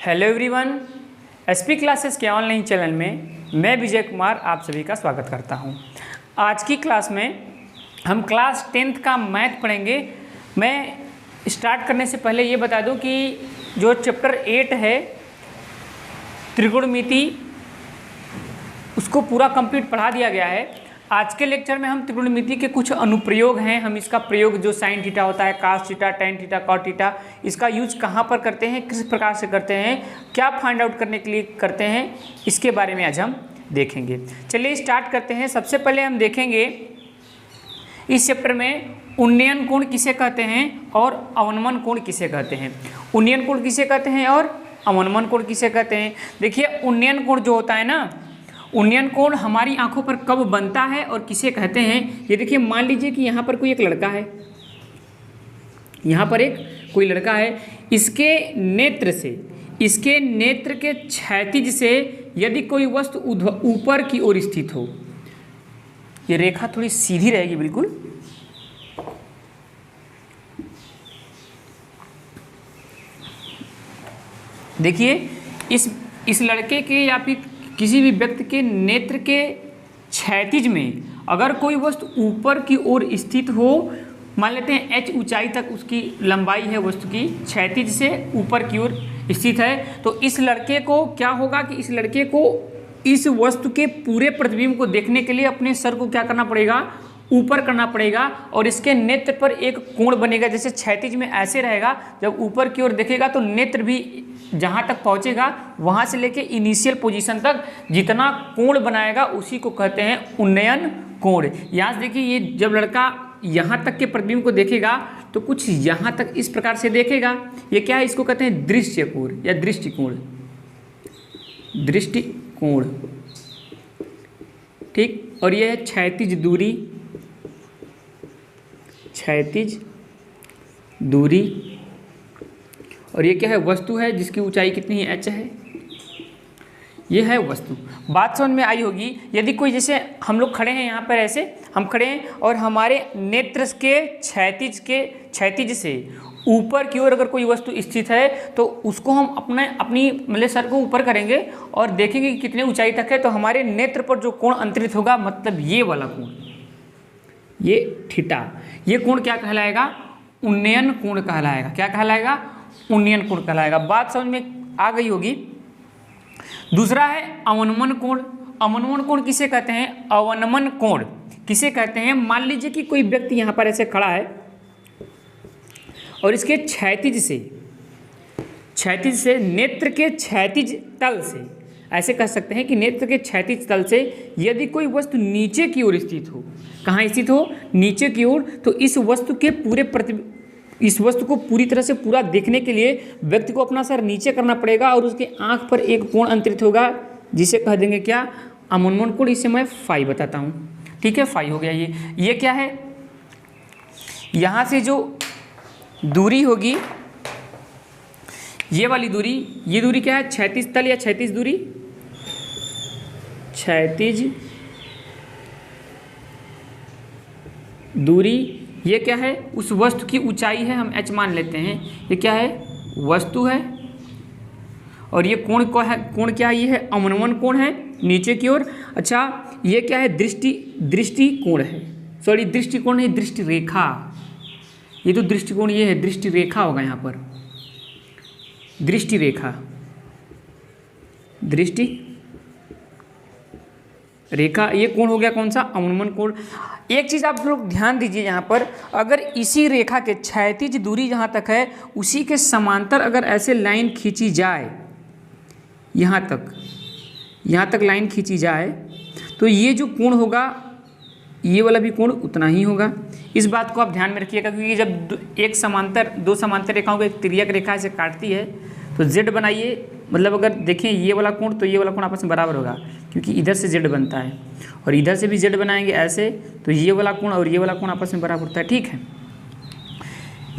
Hello everyone, SP classes के online channel में मैं विजय कुमार आप सभी का स्वागत करता हूं। आज की क्लास में हम क्लास 10th का मैथ पढ़ेंगे। मैं स्टार्ट करने से पहले ये बता दूं कि जो चैप्टर 8 है त्रिकोणमिति, उसको पूरा कंप्लीट पढ़ा दिया गया है। आज के लेक्चर में हम त्रिकोणमिति के कुछ अनुप्रयोग हैं, हम इसका प्रयोग जो साइन थीटा होता है, cos theta, tan theta, cot theta, इसका यूज कहाँ पर करते हैं, किस प्रकार से करते हैं, क्या फाइंड आउट करने के लिए करते हैं, इसके बारे में आज हम देखेंगे। चलिए स्टार्ट करते हैं। सबसे पहले हम देखेंगे इस चैप्टर में उन्नयन कोण किसे कहते हैं और अवनमन कोण किसे कहते हैं। उन्नयन कोण किसे कहते हैं और अवनमन कोण किसे कहते हैं। देखिए, उन्नयन कोण जो होता है ना, उन्नयन कोण हमारी आंखों पर कब बनता है और किसे कहते हैं। ये देखिए, मान लीजिए कि यहाँ पर कोई एक लड़का है, यहाँ पर एक कोई लड़का है, इसके नेत्र के क्षैतिज से यदि कोई वस्तु ऊपर की ओर स्थित हो, ये रेखा थोड़ी सीधी रहेगी बिल्कुल, देखिए इस लड़के के या फिर किसी भी व्यक्ति के नेत्र के क्षैतिज में अगर कोई वस्तु ऊपर की ओर स्थित हो, मान लेते हैं h ऊंचाई तक उसकी लंबाई है वस्तु की, क्षैतिज से ऊपर की ओर स्थित है, तो इस लड़के को क्या होगा कि इस लड़के को इस वस्तु के पूरे प्रतिबिंब को देखने के लिए अपने सर को क्या करना पड़ेगा, ऊपर करना पड़ेगा, और इसके नेत्र पर एक कोण बनेगा। जैसे क्षैतिज में ऐसे रहेगा, जब ऊपर की ओर देखेगा तो नेत्र भी जहाँ तक पहुँचेगा, वहाँ से लेके इनिशियल पोजीशन तक जितना कोण बनाएगा उसी को कहते हैं उन्नयन कोण। यहाँ से देखिए, ये जब लड़का यहाँ तक के प्रतिबिंब को देखेगा तो कुछ यहाँ तक इस प्रकार से देखेगा। ये क्या है, इसको कहते हैं दृश्य कोण या दृष्टिकोण, दृष्टिकोण, ठीक। और यह है क्षैतिज दूरी, क्षैतिज दूरी, और ये क्या है, वस्तु है जिसकी ऊंचाई कितनी है, h है, ये है वस्तु। बात समझ में आई होगी। यदि कोई, जैसे हम लोग खड़े हैं यहाँ पर, ऐसे हम खड़े हैं और हमारे नेत्र के क्षैतिज से ऊपर की ओर अगर कोई वस्तु स्थित है तो उसको हम अपनी मतलब सर को ऊपर करेंगे और देखेंगे कि कितने ऊंचाई तक है, तो हमारे नेत्र पर जो कोण अंतरित होगा, मतलब ये वाला कोण, ये थीटा, ये कोण क्या कहलाएगा, उन्नयन कोण कहलाएगा। क्या कहलाएगा, उन्नयन कोण कहलाएगा। बात समझ में आ गई होगी। दूसरा है अवनमन कोण। अवनमन कोण किसे कहते हैं, अवनमन कोण किसे कहते हैं। मान लीजिए कि कोई व्यक्ति यहाँ पर ऐसे खड़ा है और इसके क्षैतिज से नेत्र के क्षैतिज तल से, ऐसे कह सकते हैं कि नेत्र के क्षैतिज तल से यदि कोई वस्तु नीचे की ओर स्थित हो, कहाँ स्थित हो, नीचे की ओर, तो इस वस्तु को पूरी तरह से पूरा देखने के लिए व्यक्ति को अपना सर नीचे करना पड़ेगा और उसके आंख पर एक कोण अंतरित होगा, जिसे कह देंगे क्या, अवनमन कोण। इसे मैं फाई बताता हूँ, ठीक है, फाई हो गया। ये क्या है, यहाँ से जो दूरी होगी, ये वाली दूरी, ये दूरी क्या है, क्षैतिज तल या क्षैतिज दूरी, क्षैतिज दूरी। ये क्या है, उस वस्तु की ऊंचाई है, हम h मान लेते हैं। ये क्या है, वस्तु है, और ये कोण क्या है, कोण क्या है, ये है अवनमन कोण है नीचे की ओर। अच्छा, ये क्या है, दृष्टिकोण है, सॉरी दृष्टिकोण नहीं, दृष्टि रेखा। ये तो दृष्टिकोण, ये है दृष्टि रेखा होगा यहाँ पर, दृष्टि रेखा, दृष्टि रेखा, ये कोण हो गया कौन सा, अवनमन कोण। एक चीज़ आप लोग ध्यान दीजिए, यहाँ पर अगर इसी रेखा के क्षैतिज दूरी जहाँ तक है उसी के समांतर अगर ऐसे लाइन खींची जाए, यहाँ तक लाइन खींची जाए, तो ये जो कोण होगा, ये वाला भी कोण उतना ही होगा। इस बात को आप ध्यान में रखिएगा, क्योंकि जब दो समांतर रेखाओं को एक तिर्यक रेखा से काटती है तो z बनाइए, मतलब अगर देखें ये वाला कोण तो ये वाला कोण आपस में बराबर होगा, क्योंकि इधर से z बनता है और इधर से भी z बनाएंगे ऐसे, तो ये वाला कोण और ये वाला कोण आपस में बराबर होता है, ठीक है।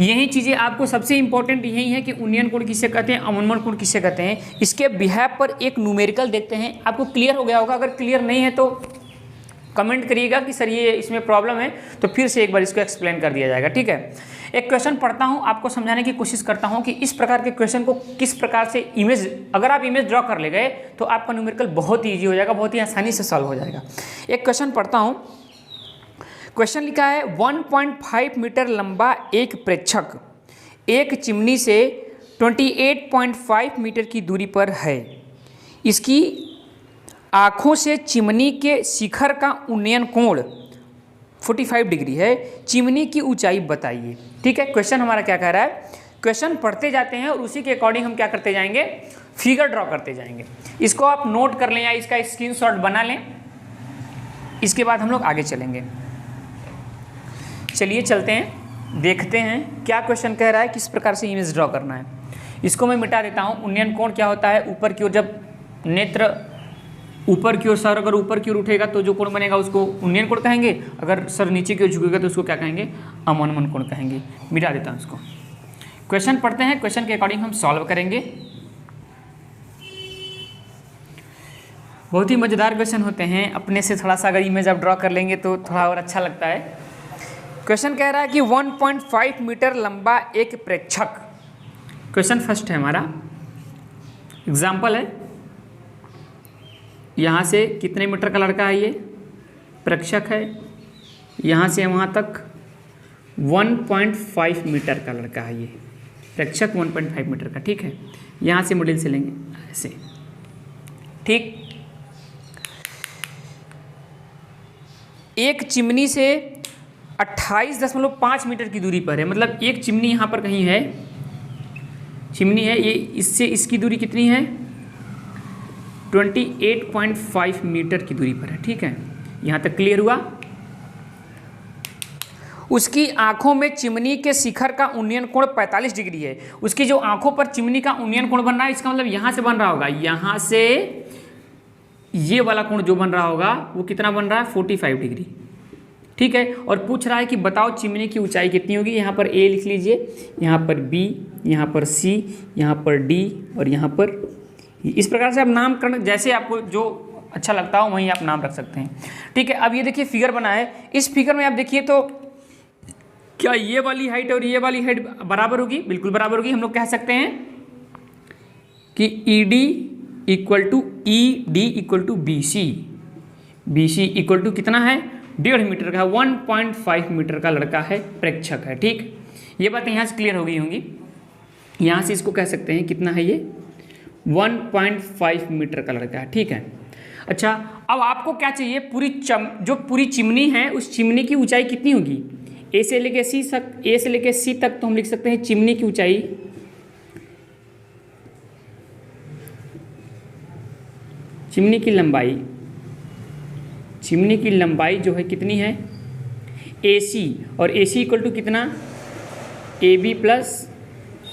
यही चीज़ें आपको सबसे इंपॉर्टेंट यही है कि उन्नयन कोण किसे कहते हैं, अवनमन कोण किसे कहते हैं। इसके बिहाफ पर एक न्यूमेरिकल देखते हैं, आपको क्लियर हो गया होगा। अगर क्लियर नहीं है तो कमेंट करिएगा कि सर ये इसमें प्रॉब्लम है, तो फिर से एक बार इसको एक्सप्लेन कर दिया जाएगा, ठीक है। एक क्वेश्चन पढ़ता हूँ, आपको समझाने की कोशिश करता हूँ कि इस प्रकार के क्वेश्चन को किस प्रकार से इमेज, अगर आप इमेज ड्रॉ कर ले गए तो आपका न्यूमेरिकल बहुत ही ईजी हो जाएगा, बहुत ही आसानी से सॉल्व हो जाएगा। एक क्वेश्चन पढ़ता हूँ। क्वेश्चन लिखा है 1.5 मीटर लंबा एक प्रेक्षक एक चिमनी से 28.5 मीटर की दूरी पर है। इसकी आँखों से चिमनी के शिखर का उन्नयन कोण 45 डिग्री है। चिमनी की ऊंचाई बताइए। ठीक है, क्वेश्चन हमारा क्या कह रहा है, क्वेश्चन पढ़ते जाते हैं और उसी के अकॉर्डिंग हम क्या करते जाएंगे, फिगर ड्रॉ करते जाएंगे। इसको आप नोट कर लें या इसका स्क्रीनशॉट बना लें, इसके बाद हम लोग आगे चलेंगे। चलिए चलते हैं, देखते हैं क्या क्वेश्चन कह रहा है, किस प्रकार से इमेज ड्रॉ करना है। इसको मैं मिटा देता हूँ। उन्नयन कोण क्या होता है, ऊपर की ओर जब नेत्र ऊपर की ओर, सर अगर ऊपर की ओर उठेगा तो जो कोण बनेगा उसको उन्नयन कोण कहेंगे, अगर सर नीचे की ओर झुकेगा तो उसको क्या कहेंगे, अवनमन कोण कहेंगे। मिटा देता हूँ इसको। क्वेश्चन पढ़ते हैं, क्वेश्चन के अकॉर्डिंग हम सॉल्व करेंगे। बहुत ही मज़ेदार क्वेश्चन होते हैं, अपने से थोड़ा सा अगर इमेज आप ड्रॉ कर लेंगे तो थोड़ा और अच्छा लगता है। क्वेश्चन कह रहा है कि 1.5 मीटर लंबा एक प्रेक्षक, क्वेश्चन फर्स्ट है हमारा, एग्जाम्पल है, यहाँ से कितने मीटर का लड़का है, ये प्रेक्षक है, यहाँ से वहाँ तक 1.5 मीटर का लड़का है, ये प्रेक्षक 1.5 मीटर का, ठीक है। यहाँ से मॉडल से लेंगे ऐसे, ठीक। एक चिमनी से 28.5 मीटर की दूरी पर है, मतलब एक चिमनी यहाँ पर कहीं है, चिमनी है ये, इससे इसकी दूरी कितनी है, 28.5 मीटर की दूरी पर है, ठीक है। यहाँ तक क्लियर हुआ। उसकी आंखों में चिमनी के शिखर का उन्नयन कोण 45 डिग्री है। उसकी जो आंखों पर चिमनी का उन्नयन कोण बन रहा है, इसका मतलब यहाँ से बन रहा होगा, यहाँ से ये वाला कोण जो बन रहा होगा वो कितना बन रहा है, 45 डिग्री, ठीक है। और पूछ रहा है कि बताओ चिमनी की ऊंचाई कितनी होगी। यहाँ पर ए लिख लीजिए, यहाँ पर बी, यहाँ पर सी, यहाँ पर डी और यहाँ पर, इस प्रकार से आप नामकरण जैसे आपको जो अच्छा लगता हो वहीं आप नाम रख सकते हैं, ठीक है। अब ये देखिए फिगर बना है, इस फिगर में आप देखिए तो क्या ये वाली हाइट और ये वाली हाइट बराबर होगी, बिल्कुल बराबर होगी। हम लोग कह सकते हैं कि E D equal to E D equal to B C, B C equal to कितना है, 1.5 मीटर का, 1.5 मीटर का लड़का है, प्रेक्षक है, ठीक। ये बातें यहाँ से क्लियर हो गई होंगी। यहाँ से इसको कह सकते हैं कितना है, ये 1.5 मीटर का लड़का है, ठीक है। अच्छा, अब आपको क्या चाहिए, जो पूरी चिमनी है उस चिमनी की ऊंचाई कितनी होगी, ए से लेके सी तक, ए से लेके सी तक तो हम लिख सकते हैं चिमनी की ऊंचाई, चिमनी की लंबाई, चिमनी की लंबाई जो है कितनी है, ए सी, और ए सी इक्वल टू कितना, A B plus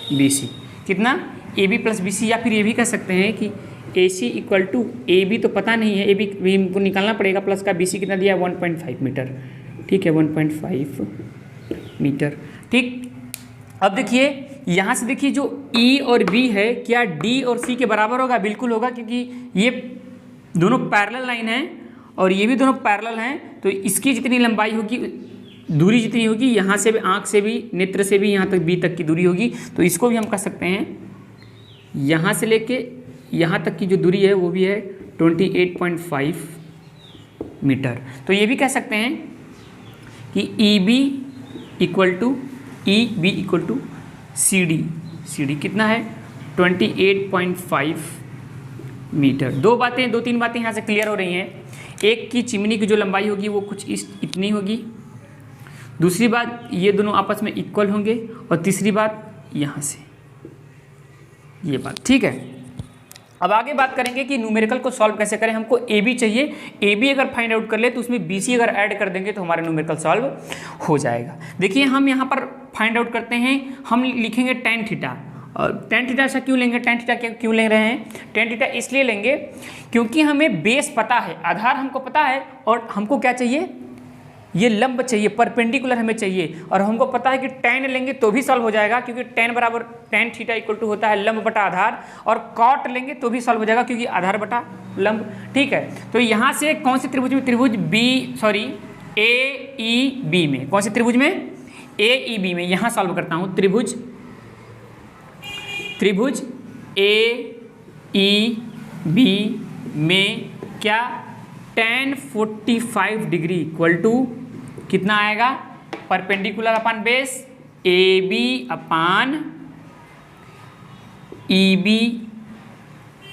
B C, कितना, A B plus B C. या फिर ये भी कह सकते हैं कि A C equal to A B तो पता नहीं है, ए बी हमको निकालना पड़ेगा, प्लस का बी सी कितना दिया है, 1.5 मीटर, ठीक है, 1.5 मीटर, ठीक। अब देखिए यहाँ से देखिए जो ई और बी है क्या डी और सी के बराबर होगा, बिल्कुल होगा, क्योंकि ये दोनों पैरेलल लाइन है और ये भी दोनों पैरेलल हैं, तो इसकी जितनी लंबाई होगी, दूरी जितनी होगी, यहाँ से भी, आँख से भी, नेत्र से भी यहाँ तक बी तक की दूरी होगी, तो इसको भी हम कह सकते हैं यहाँ से लेके यहाँ तक की जो दूरी है वो भी है 28.5 मीटर। तो ये भी कह सकते हैं कि E B equal to C D, C D कितना है, 28.5 मीटर। दो तीन बातें यहाँ से क्लियर हो रही हैं। एक की चिमनी की जो लंबाई होगी वो कुछ इतनी होगी, दूसरी बात ये दोनों आपस में इक्वल होंगे, और तीसरी बात यहाँ से ये बात, ठीक है। अब आगे बात करेंगे कि न्यूमेरिकल को सॉल्व कैसे करें। हमको ए बी चाहिए, ए बी अगर फाइंड आउट कर ले तो उसमें बी सी अगर ऐड कर देंगे तो हमारा न्यूमेरिकल सॉल्व हो जाएगा। देखिए हम यहाँ पर फाइंड आउट करते हैं, हम लिखेंगे tan थीटा, और tan थीटा ऐसा क्यों लेंगे, tan थीटा क्यों ले रहे हैं, tan थीटा इसलिए लेंगे क्योंकि हमें बेस पता है, आधार हमको पता है, और हमको क्या चाहिए, ये लंब चाहिए, परपेंडिकुलर हमें चाहिए, और हमको पता है कि tan लेंगे तो भी सॉल्व हो जाएगा, क्योंकि tan बराबर tan थीटा इक्वल टू होता है लंब बटा आधार, और cot लेंगे तो भी सॉल्व हो जाएगा क्योंकि आधार बटा लंब। ठीक है, तो यहाँ से कौन से त्रिभुज में, त्रिभुज AEB में, कौन से त्रिभुज में, AEB में, यहाँ सॉल्व करता हूँ। त्रिभुज AEB में क्या tan 45 डिग्री इक्वल टू कितना आएगा, परपेंडिकुलर अपान बेस AB अपान EB,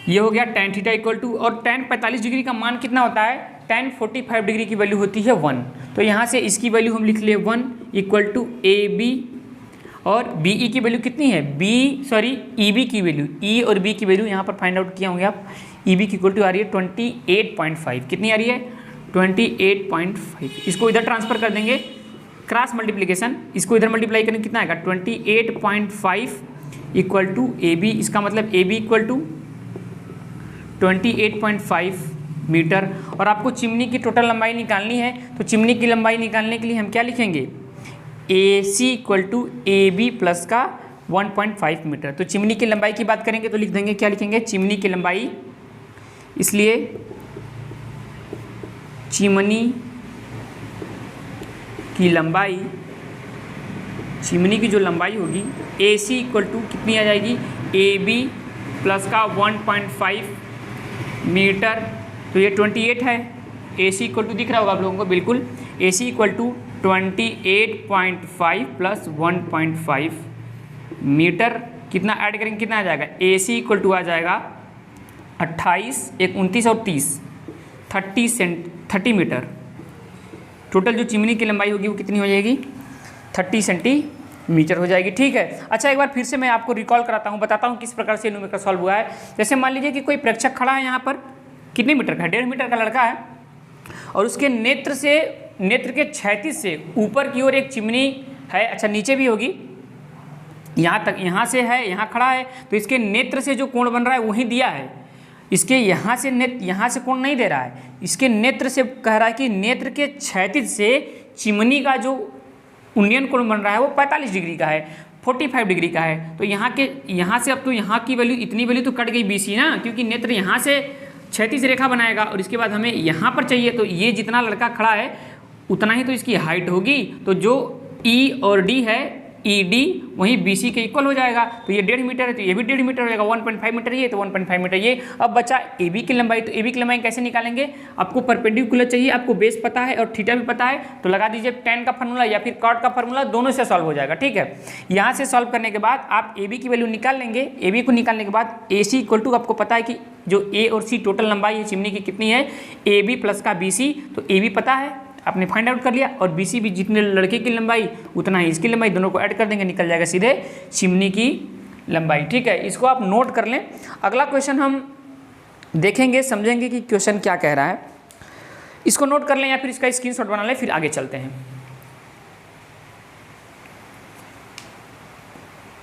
ये हो गया tan थीटा इक्वल टू, और tan 45 डिग्री का मान कितना होता है, tan 45 डिग्री की वैल्यू होती है 1, तो यहाँ से इसकी वैल्यू हम लिख लिए 1 इक्वल टू AB, और BE की वैल्यू कितनी है, EB की वैल्यू, E और B की वैल्यू यहाँ पर फाइंड आउट किया होंगे आप। EB की इक्वल टू आ रही है 28.5, कितनी आ रही है, 28.5। इसको इधर ट्रांसफर कर देंगे, क्रॉस मल्टीप्लिकेशन, इसको इधर मल्टीप्लाई करेंगे कितना आएगा, 28.5 इक्वल टू AB, इसका मतलब AB इक्वल टू 28.5 मीटर। और आपको चिमनी की टोटल लंबाई निकालनी है, तो चिमनी की लंबाई निकालने के लिए हम क्या लिखेंगे, AC equal to AB plus का 1.5 मीटर। तो चिमनी की लंबाई की बात करेंगे तो लिख देंगे, क्या लिखेंगे, चिमनी की लंबाई, इसलिए चिमनी की लंबाई, चिमनी की जो लंबाई होगी AC इक्वल टू कितनी आ जाएगी, AB प्लस का 1.5 मीटर, तो ये 28 है। AC इक्वल टू दिख रहा होगा आप लोगों को, बिल्कुल, AC equal to 28.5 plus 1.5 metre, कितना ऐड करेंगे, कितना आ जाएगा, AC इक्वल टू आ जाएगा 28, 29 और 30 30 मीटर। टोटल जो चिमनी की लंबाई होगी वो कितनी हो जाएगी, 30 सेंटीमीटर हो जाएगी। ठीक है, अच्छा एक बार फिर से मैं आपको रिकॉल कराता हूँ, बताता हूँ किस प्रकार से न्यूमेरिकल सॉल्व हुआ है। जैसे मान लीजिए कि कोई प्रेक्षक खड़ा है यहाँ पर, कितने मीटर का है, 1.5 मीटर का लड़का है, और उसके नेत्र के क्षैतिज से ऊपर की ओर एक चिमनी है, अच्छा नीचे भी होगी, यहाँ तक, यहाँ से है, यहाँ खड़ा है, तो इसके नेत्र से जो कोण बन रहा है वही दिया है, इसके यहाँ से कोण नहीं दे रहा है, इसके नेत्र से कह रहा है कि नेत्र के क्षैतिज से चिमनी का जो उन्नयन कोण बन रहा है वो 45 डिग्री का है, 45 डिग्री का है। तो यहाँ से अब तो यहाँ की वैल्यू, इतनी वैल्यू तो कट गई BC ना, क्योंकि नेत्र यहाँ से क्षैतिज रेखा बनाएगा, और इसके बाद हमें यहाँ पर चाहिए, तो ये जितना लड़का खड़ा है उतना ही तो इसकी हाइट होगी, तो जो E और D है, ED वहीं BC के इक्वल हो जाएगा, तो ये 1.5 मीटर है, तो ये भी 1.5 मीटर हो जाएगा, 1.5 मीटर ये, तो 1.5 मीटर ये। अब बचा AB की लंबाई, तो AB की लंबाई कैसे निकालेंगे, आपको परपेंडिकुलर चाहिए, आपको बेस पता है और थीटा भी पता है, तो लगा दीजिए tan का फार्मूला या फिर cot का फार्मूला, दोनों से सॉल्व हो जाएगा। ठीक है, यहाँ से सॉल्व करने के बाद आप AB की वैल्यू निकाल लेंगे, AB को निकालने के बाद AC इक्वल टू, आपको पता है कि जो A और C टोटल लंबाई है चिमनी की कितनी है, AB प्लस का BC, तो AB पता है, आपने फाइंड आउट कर लिया, और BC भी जितने लड़के की लंबाई उतना ही इसकी लंबाई, दोनों को ऐड कर देंगे, निकल जाएगा सीधे चिमनी की लंबाई। ठीक है, इसको आप नोट कर लें। अगला क्वेश्चन हम देखेंगे, समझेंगे कि क्वेश्चन क्या कह रहा है, इसको नोट कर लें या फिर इसका स्क्रीनशॉट बना लें, फिर आगे चलते हैं।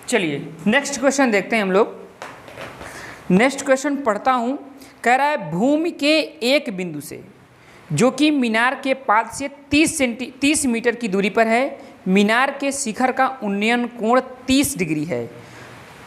चलिए नेक्स्ट क्वेश्चन देखते हैं हम लोग। नेक्स्ट क्वेश्चन पढ़ता हूँ, कह रहा है भूमि के एक बिंदु से जो कि मीनार के पाद से 30 मीटर की दूरी पर है, मीनार के शिखर का उन्नयन कोण 30 डिग्री है,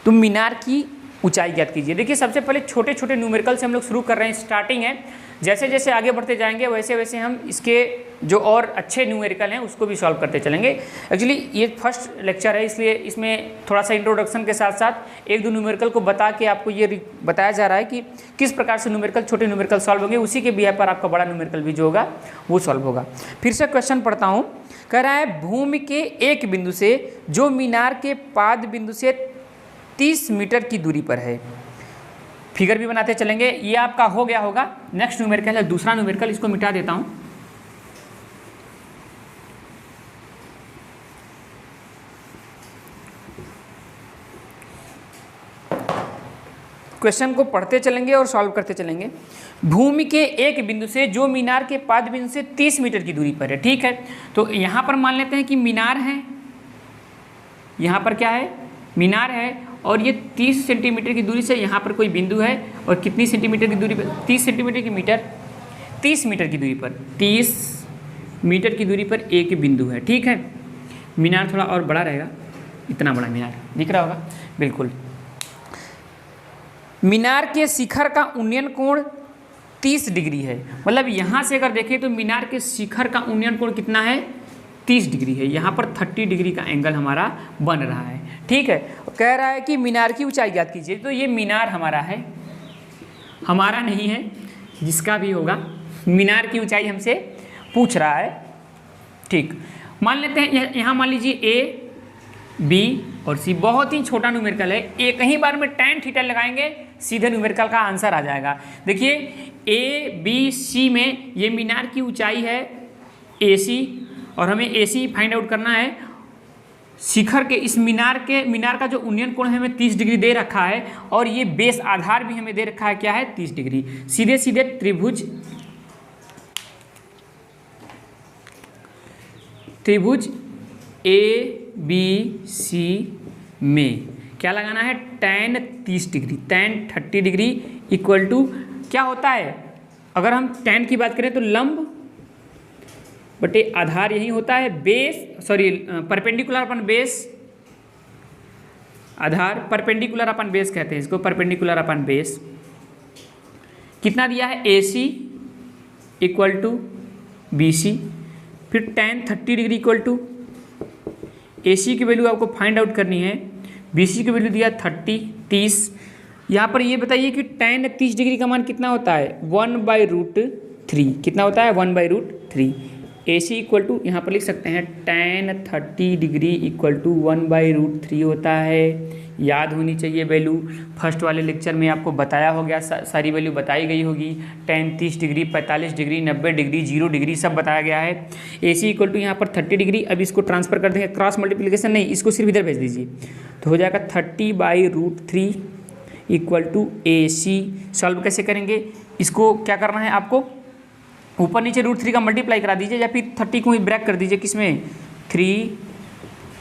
तो मीनार की ऊंचाई ज्ञात कीजिए। देखिए सबसे पहले छोटे छोटे न्यूमेरिकल से हम लोग शुरू कर रहे हैं, स्टार्टिंग है, जैसे जैसे आगे बढ़ते जाएंगे वैसे वैसे हम इसके जो और अच्छे न्यूमेरिकल हैं उसको भी सॉल्व करते चलेंगे। एक्चुअली ये फर्स्ट लेक्चर है, इसलिए इसमें थोड़ा सा इंट्रोडक्शन के साथ साथ एक दो न्यूमेरिकल को बता के आपको ये बताया जा रहा है कि किस प्रकार से न्यूमेरिकल, छोटे न्यूमेरिकल सॉल्व होंगे, उसी के बिहार पर आपका बड़ा न्यूमेरिकल भी जो होगा वो सॉल्व होगा। फिर से क्वेश्चन पढ़ता हूँ, कह रहा है भूमि के एक बिंदु से जो मीनार के पाद बिंदु से 30 मीटर की दूरी पर है, फिगर भी बनाते चलेंगे, ये आपका हो गया होगा। नेक्स्ट न्यूमेरिकल है दूसरा न्यूमेरिकल, इसको मिटा देता हूं। क्वेश्चन को पढ़ते चलेंगे और सॉल्व करते चलेंगे। भूमि के एक बिंदु से जो मीनार के पाद बिंदु से 30 मीटर की दूरी पर है, ठीक है, तो यहां पर मान लेते हैं कि मीनार है, यहां पर क्या है, मीनार है, और ये 30 सेंटीमीटर की दूरी से यहाँ पर कोई बिंदु है, और कितनी सेंटीमीटर की दूरी पर, 30 सेंटीमीटर की मीटर, 30 मीटर की दूरी पर, 30 मीटर की दूरी पर एक बिंदु है। ठीक है, मीनार थोड़ा और बड़ा रहेगा, इतना बड़ा मीनार दिख रहा होगा, बिल्कुल। मीनार के शिखर का उन्नयन कोण 30 डिग्री है। मतलब यहाँ से अगर देखें तो मीनार के शिखर का उन्नयन कोण कितना है, 30 डिग्री है। यहाँ पर 30 डिग्री का एंगल हमारा बन रहा है। ठीक है, कह रहा है कि मीनार की ऊंचाई ज्ञात कीजिए। तो ये मीनार हमारा है, हमारा नहीं है, जिसका भी होगा। मीनार की ऊंचाई हमसे पूछ रहा है। ठीक, मान लेते हैं यहाँ मान लीजिए ए, बी और सी बहुत ही छोटा न्यूमेरिकल है। एक ही बार में tan थीटा लगाएंगे, सीधे न्यूमेरिकल का आंसर आ जाएगा। देखिए ए बी सी में ये मीनार की ऊंचाई है AC और हमें AC फाइंड आउट करना है। शिखर के इस मीनार का जो उन्नयन कोण है हमें 30 डिग्री दे रखा है और ये बेस आधार भी हमें दे रखा है, क्या है, 30 डिग्री। सीधे सीधे त्रिभुज ABC में क्या लगाना है, tan 30 degree, tan 30 degree equal to क्या होता है, अगर हम tan की बात करें तो लंब बटे आधार यही होता है, परपेंडिकुलर अपन बेस, आधार परपेंडिकुलर अपन बेस कहते हैं इसको, परपेंडिकुलर अपन बेस। कितना दिया है, AC इक्वल टू BC, फिर tan 30 degree equal to AC की वैल्यू आपको फाइंड आउट करनी है, BC की वैल्यू दिया 30। यहाँ पर ये बताइए कि tan 30 डिग्री का मान कितना होता है, 1/√3। कितना होता है, 1/√3। AC इक्वल टू यहाँ पर लिख सकते हैं tan 30 डिग्री इक्वल टू 1/√3 होता है। याद होनी चाहिए वैल्यू, फर्स्ट वाले लेक्चर में आपको बताया हो गया, सारी वैल्यू बताई गई होगी। tan 30 degree, 45 degree, 90 degree, 0 degree सब बताया गया है। AC इक्वल टू यहाँ पर 30 डिग्री। अब इसको ट्रांसफर कर देंगे, क्रॉस मल्टीप्लिकेशन नहीं, इसको सिर्फ इधर भेज दीजिए तो हो जाएगा 30/√3 इक्वल टू AC। सॉल्व कैसे करेंगे, इसको क्या करना है आपको, ऊपर नीचे √3 का मल्टीप्लाई करा दीजिए या फिर 30 को ही ब्रैक कर दीजिए, किसमें, 3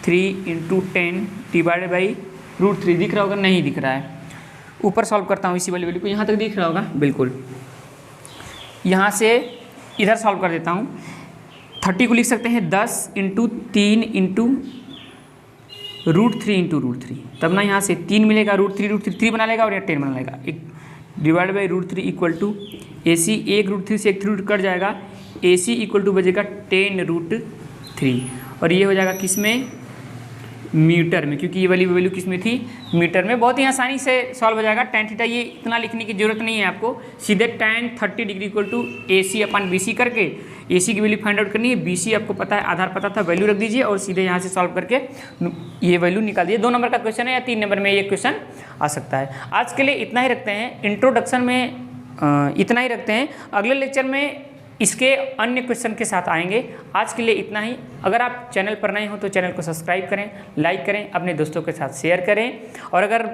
× 10 डिवाइडेड बाई √3। दिख रहा होगा, नहीं दिख रहा है, ऊपर सॉल्व करता हूँ इसी वाली वैल्यू को, यहाँ तक दिख रहा होगा, बिल्कुल। यहाँ से इधर सॉल्व कर देता हूँ, 30 को लिख सकते हैं 10 × 3 × √3 × √3, तब ना यहाँ से 3 मिलेगा, √3 बना लेगा और यहाँ 10 बना लेगा, divide by √3 equal to AC, एक √3 से एक 3 रूट कट जाएगा, AC इक्वल टू बजेगा 10√3 और ये हो जाएगा किस में, मीटर में, क्योंकि ये वाली वैल्यू किस में थी, मीटर में। बहुत ही आसानी से सॉल्व हो जाएगा। tan थीटा ये इतना लिखने की जरूरत नहीं है आपको, सीधे tan 30 degree equal to AC/BC करके AC की वैल्यू फाइंड आउट करनी है, BC आपको पता है, आधार पता था, वैल्यू रख दीजिए और सीधे यहाँ से सॉल्व करके ये वैल्यू निकाल दीजिए। 2 नंबर का क्वेश्चन है या 3 नंबर में ये क्वेश्चन आ सकता है। आज के लिए इतना ही रखते हैं, इंट्रोडक्शन में इतना ही रखते हैं। अगले लेक्चर में इसके अन्य क्वेश्चन के साथ आएंगे। आज के लिए इतना ही। अगर आप चैनल पर नए हो तो चैनल को सब्सक्राइब करें, लाइक करें, अपने दोस्तों के साथ शेयर करें और अगर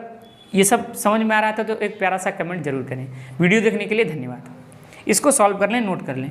ये सब समझ में आ रहा था तो एक प्यारा सा कमेंट जरूर करें। वीडियो देखने के लिए धन्यवाद। इसको सॉल्व कर लें, नोट कर लें।